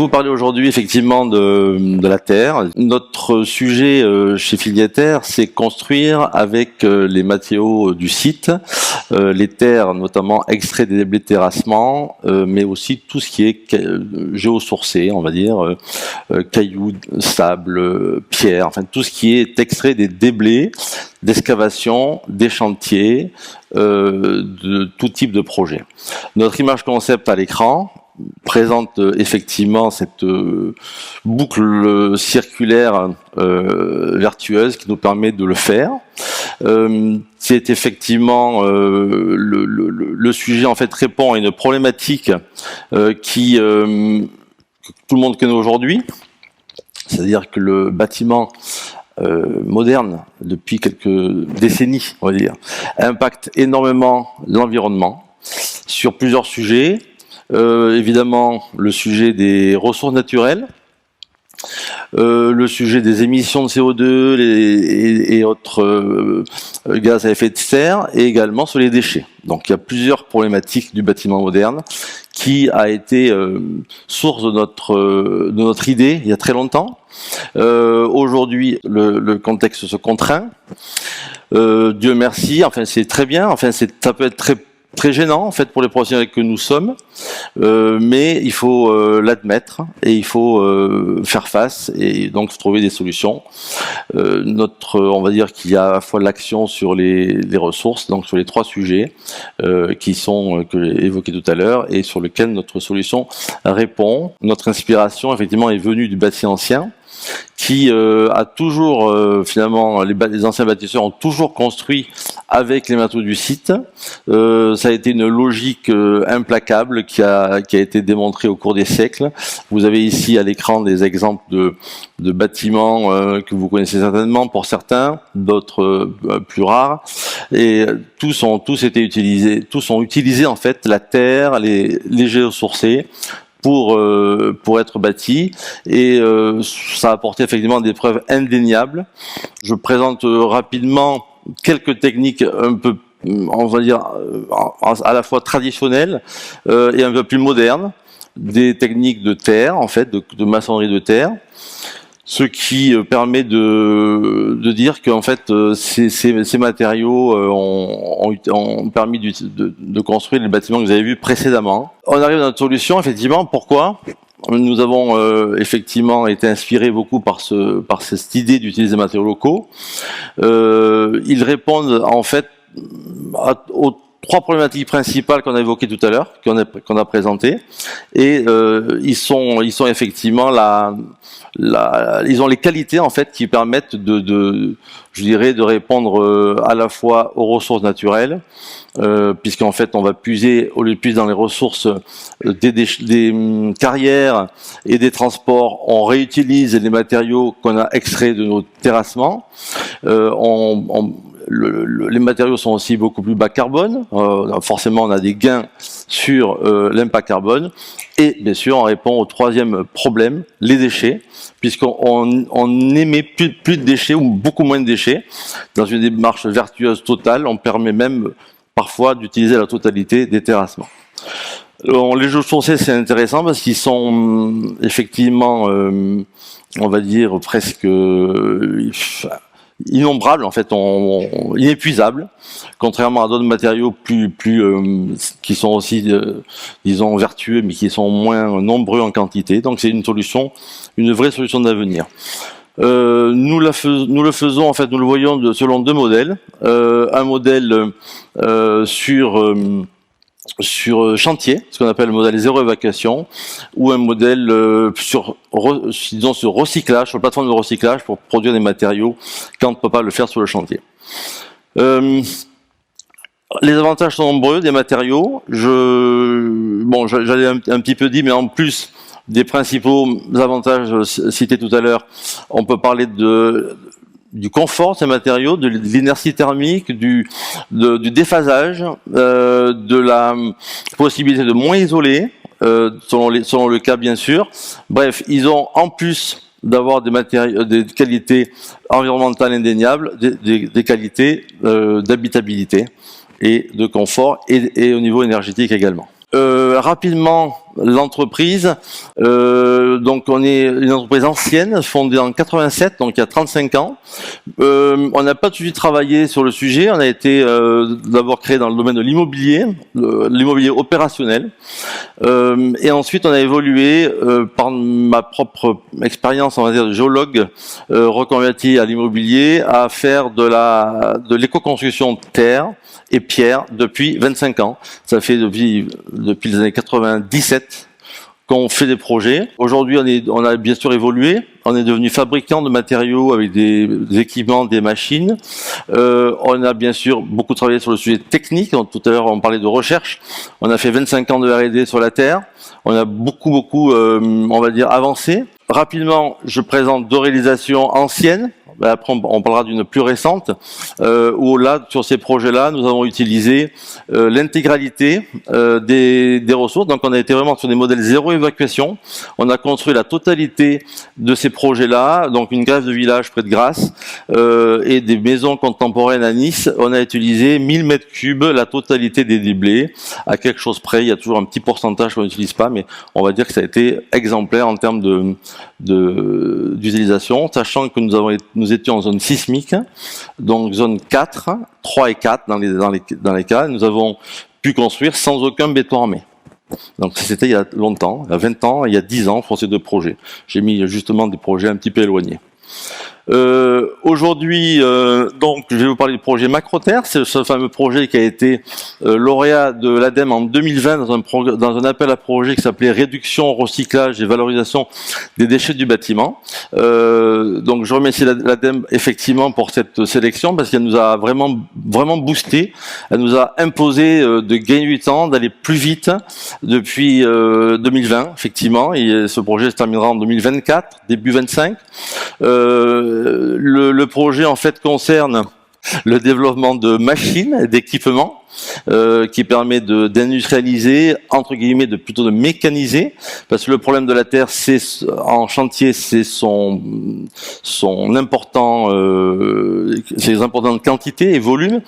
vous parler aujourd'hui effectivement de la terre. Notre sujet chez Filiaterre, c'est construire avec les matériaux du site, les terres notamment extraits des déblais de terrassement, mais aussi tout ce qui est géosourcé, on va dire, cailloux, sable, pierre, enfin tout ce qui est extrait des déblais d'excavation, des chantiers, de tout type de projet. Notre image concept à l'écran présente effectivement cette boucle circulaire vertueuse qui nous permet de le faire. C'est effectivement le sujet en fait répond à une problématique que tout le monde connaît aujourd'hui, c'est-à-dire que le bâtiment moderne depuis quelques décennies, on va dire, impacte énormément l'environnement sur plusieurs sujets. Évidemment, le sujet des ressources naturelles, le sujet des émissions de CO2 et autres gaz à effet de serre, et également sur les déchets. Donc il y a plusieurs problématiques du bâtiment moderne qui a été source de notre idée il y a très longtemps. Aujourd'hui, le contexte se contraint. Dieu merci, enfin c'est très bien, enfin ça peut être très gênant en fait pour les professionnels que nous sommes, mais il faut l'admettre et il faut faire face et donc trouver des solutions. On va dire qu'il y a à la fois l'action sur les ressources, donc sur les trois sujets que j'ai évoqués tout à l'heure et sur lesquels notre solution répond. Notre inspiration effectivement est venue du bâti ancien, qui a toujours, finalement, les anciens bâtisseurs ont toujours construit avec les matériaux du site. Ça a été une logique implacable qui a été démontrée au cours des siècles. Vous avez ici à l'écran des exemples de bâtiments que vous connaissez certainement pour certains, d'autres plus rares. Et tous ont utilisé en fait la terre, les géosourcés, pour être bâti, et ça a apporté effectivement des preuves indéniables. Je présente rapidement quelques techniques un peu, on va dire, à la fois traditionnelles et un peu plus modernes, des techniques de terre, en fait, de maçonnerie de terre, ce qui permet de dire qu'en fait ces matériaux ont permis de construire les bâtiments que vous avez vus précédemment. On arrive à notre solution, effectivement. Pourquoi ? Nous avons effectivement été inspirés beaucoup par cette idée d'utiliser des matériaux locaux. Ils répondent en fait aux trois problématiques principales qu'on a évoquées tout à l'heure, qu'on a présentées, et ils sont effectivement ils ont les qualités en fait qui permettent je dirais, de répondre à la fois aux ressources naturelles, puisqu'en fait on va puiser, au lieu de puiser dans les ressources des carrières et des transports, on réutilise les matériaux qu'on a extraits de nos terrassements. Les matériaux sont aussi beaucoup plus bas carbone, forcément on a des gains sur l'impact carbone, et bien sûr on répond au troisième problème, les déchets, puisqu'on n'émet plus de déchets ou beaucoup moins de déchets. Dans une démarche vertueuse totale, on permet même parfois d'utiliser la totalité des terrassements. Les géosourcés, c'est intéressant parce qu'ils sont effectivement, on va dire presque innombrables, en fait, inépuisables, contrairement à d'autres matériaux qui sont aussi, disons, vertueux, mais qui sont moins nombreux en quantité. Donc c'est une vraie solution d'avenir. Nous le faisons, en fait, nous le voyons selon deux modèles. Un modèle sur chantier, ce qu'on appelle le modèle zéro évacuation, ou un modèle sur recyclage, sur la plateforme de recyclage pour produire des matériaux quand on ne peut pas le faire sur le chantier. Les avantages sont nombreux des matériaux. J'avais un petit peu dit, mais en plus des principaux avantages cités tout à l'heure, on peut parler du confort de ces matériaux, de l'inertie thermique, du déphasage, de la possibilité de moins isoler, selon le cas bien sûr. Bref, ils ont en plus d'avoir des qualités environnementales indéniables, des qualités d'habitabilité et de confort, et au niveau énergétique également. Rapidement, l'entreprise, donc on est une entreprise ancienne, fondée en 87, donc il y a 35 ans. On n'a pas tout de suite travaillé sur le sujet, on a été d'abord créé dans le domaine de l'immobilier opérationnel, et ensuite on a évolué par ma propre expérience, on va dire, de géologue reconverti à l'immobilier, à faire de l'éco-construction terre et pierre depuis 25 ans. Ça fait depuis les années 97 qu'on fait des projets. Aujourd'hui, on a bien sûr évolué. On est devenu fabricant de matériaux avec des équipements, des machines. On a bien sûr beaucoup travaillé sur le sujet technique. Tout à l'heure, on parlait de recherche. On a fait 25 ans de R&D sur la Terre. On a beaucoup, on va dire, avancé. Rapidement, je présente deux réalisations anciennes. Après, on parlera d'une plus récente, où là, sur ces projets-là, nous avons utilisé l'intégralité des ressources. Donc, on a été vraiment sur des modèles zéro évacuation. On a construit la totalité de ces projets-là, donc une grève de village près de Grasse et des maisons contemporaines à Nice. On a utilisé 1000 mètres cubes, la totalité des déblais, à quelque chose près. Il y a toujours un petit pourcentage qu'on n'utilise pas, mais on va dire que ça a été exemplaire en termes d'utilisation, sachant que nous étions en zone sismique, donc zone 4, 3 et 4 dans les cas. Nous avons pu construire sans aucun béton armé. Donc c'était il y a longtemps, il y a 20 ans, il y a 10 ans pour ces deux projets. J'ai mis justement des projets un petit peu éloignés. Aujourd'hui, donc, je vais vous parler du projet Macroterre. C'est ce fameux projet qui a été lauréat de l'ADEME en 2020 dans un appel à projet qui s'appelait Réduction, recyclage et valorisation des déchets du bâtiment. Donc, je remercie l'ADEME effectivement pour cette sélection parce qu'elle nous a vraiment boosté. Elle nous a imposé de gagner du temps, d'aller plus vite depuis 2020, effectivement. Et ce projet se terminera en 2024, début 25. Le projet en fait concerne le développement de machines et d'équipements qui permet d'industrialiser, entre guillemets, plutôt de mécaniser, parce que le problème de la terre, en chantier, c'est son important, ses importantes quantités et volumes.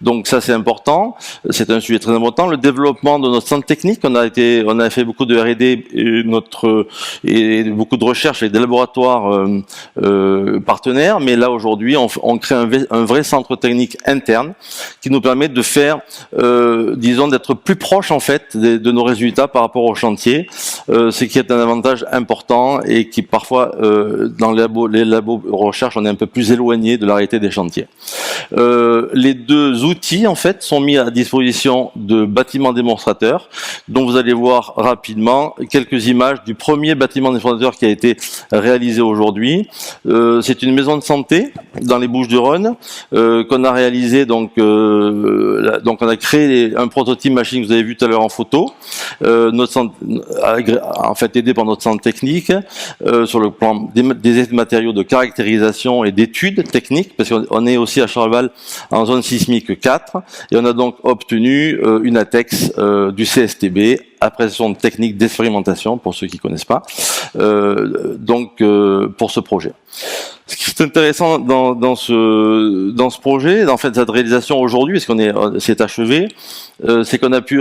Donc ça, c'est important. C'est un sujet très important. Le développement de notre centre technique, on a fait beaucoup de R&D et beaucoup de recherches avec des laboratoires partenaires, mais là aujourd'hui, on crée un vrai centre technique interne qui nous permet de faire disons d'être plus proche en fait de nos résultats par rapport au chantier, ce qui est un avantage important et qui parfois dans les labos recherche on est un peu plus éloigné de la réalité des chantiers. Les deux outils en fait sont mis à disposition de bâtiments démonstrateurs dont vous allez voir rapidement quelques images du premier bâtiment démonstrateur qui a été réalisé aujourd'hui. C'est une maison de santé dans les Bouches-du-Rhône qu'on a réalisé donc on a créé un prototype machine que vous avez vu tout à l'heure en photo, en fait aidé par notre centre technique sur le plan des matériaux de caractérisation et d'études techniques, parce qu'on est aussi à Charleval en zone sismique 4, et on a donc obtenu une ATEX du CSTB, appréciation technique d'expérimentation, pour ceux qui ne connaissent pas, pour ce projet. Ce qui est intéressant dans ce projet, en fait cette réalisation aujourd'hui, parce c'est achevé, c'est qu'on a pu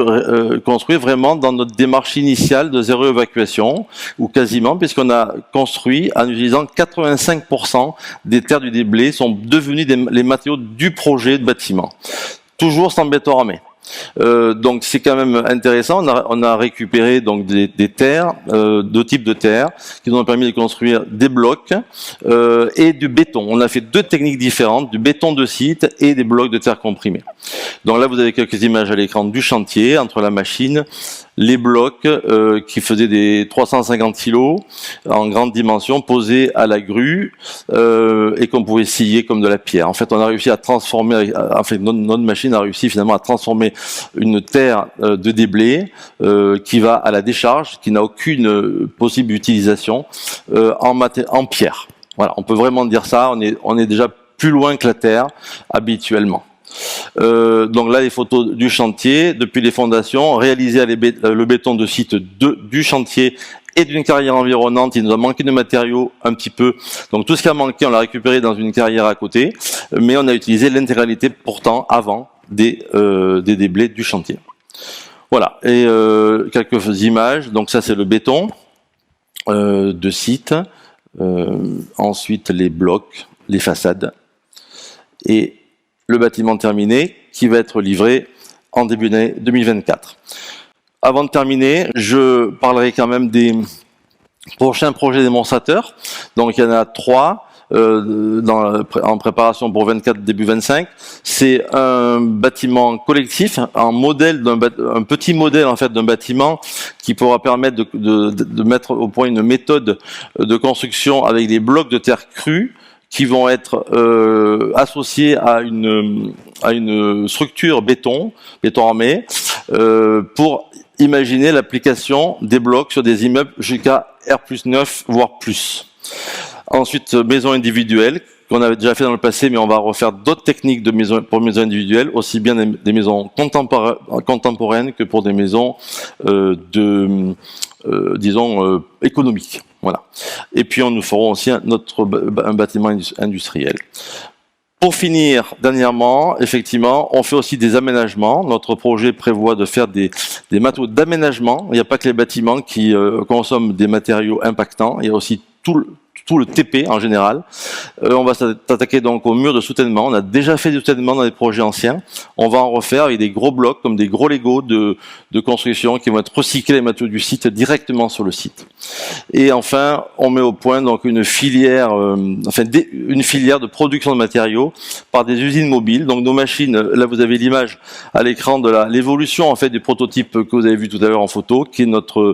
construire vraiment dans notre démarche initiale de zéro évacuation, ou quasiment, puisqu'on a construit en utilisant 85% des terres du déblai sont devenus les matériaux du projet de bâtiment, toujours sans béton armé. Donc c'est quand même intéressant. On a récupéré donc des terres, deux types de terres, qui nous ont permis de construire des blocs et du béton. On a fait deux techniques différentes, du béton de site et des blocs de terre comprimés. Donc là vous avez quelques images à l'écran du chantier entre la machine, les blocs qui faisaient des 350 kg en grande dimension posés à la grue et qu'on pouvait scier comme de la pierre. En fait, on a réussi à transformer, notre machine a réussi finalement à transformer une terre de déblai qui va à la décharge, qui n'a aucune possible utilisation en pierre. Voilà, on peut vraiment dire ça. On est déjà plus loin que la terre habituellement. Donc là les photos du chantier depuis les fondations réalisées le béton de site du chantier et d'une carrière environnante. Il nous a manqué de matériaux un petit peu, donc tout ce qui a manqué on l'a récupéré dans une carrière à côté, mais on a utilisé l'intégralité pourtant avant des déblais du chantier. Voilà, et quelques images. Donc ça, c'est le béton de site. Ensuite, les blocs, les façades. Et le bâtiment terminé qui va être livré en début d'année 2024. Avant de terminer, je parlerai quand même des prochains projets démonstrateurs. Donc il y en a 3 en préparation pour 24 début 25. C'est un bâtiment collectif, un petit modèle en fait d'un bâtiment qui pourra permettre de mettre au point une méthode de construction avec des blocs de terre crus qui vont être associés à une structure béton armé, pour imaginer l'application des blocs sur des immeubles jusqu'à R+9, voire plus. Ensuite, maison individuelle, qu'on avait déjà fait dans le passé, mais on va refaire d'autres techniques pour maisons individuelles, aussi bien des maisons contemporaines que pour des maisons disons économiques. Voilà. Et puis nous ferons aussi un bâtiment industriel. Pour finir, dernièrement, effectivement, on fait aussi des aménagements. Notre projet prévoit de faire des matériaux d'aménagement. Il n'y a pas que les bâtiments qui consomment des matériaux impactants, il y a aussi tout le TP en général. On va s'attaquer donc aux murs de soutènement. On a déjà fait du soutènement dans des projets anciens. On va en refaire avec des gros blocs, comme des gros Lego de construction qui vont être recyclés les matériaux du site directement sur le site. Et enfin, on met au point donc une filière de production de matériaux par des usines mobiles. Donc nos machines, là vous avez l'image à l'écran de l'évolution en fait du prototype que vous avez vu tout à l'heure en photo, qui est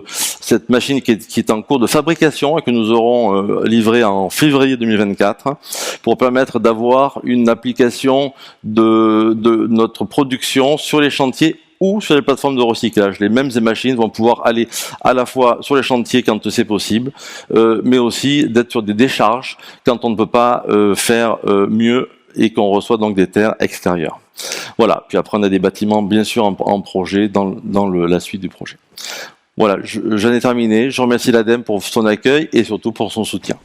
cette machine qui est en cours de fabrication et que nous aurons livré en février 2024 pour permettre d'avoir une application de notre production sur les chantiers ou sur les plateformes de recyclage. Les mêmes machines vont pouvoir aller à la fois sur les chantiers quand c'est possible, mais aussi d'être sur des décharges quand on ne peut pas faire mieux et qu'on reçoit donc des terres extérieures. Voilà, puis après on a des bâtiments bien sûr en projet dans la suite du projet. Voilà, j'en ai terminé. Je remercie l'ADEME pour son accueil et surtout pour son soutien.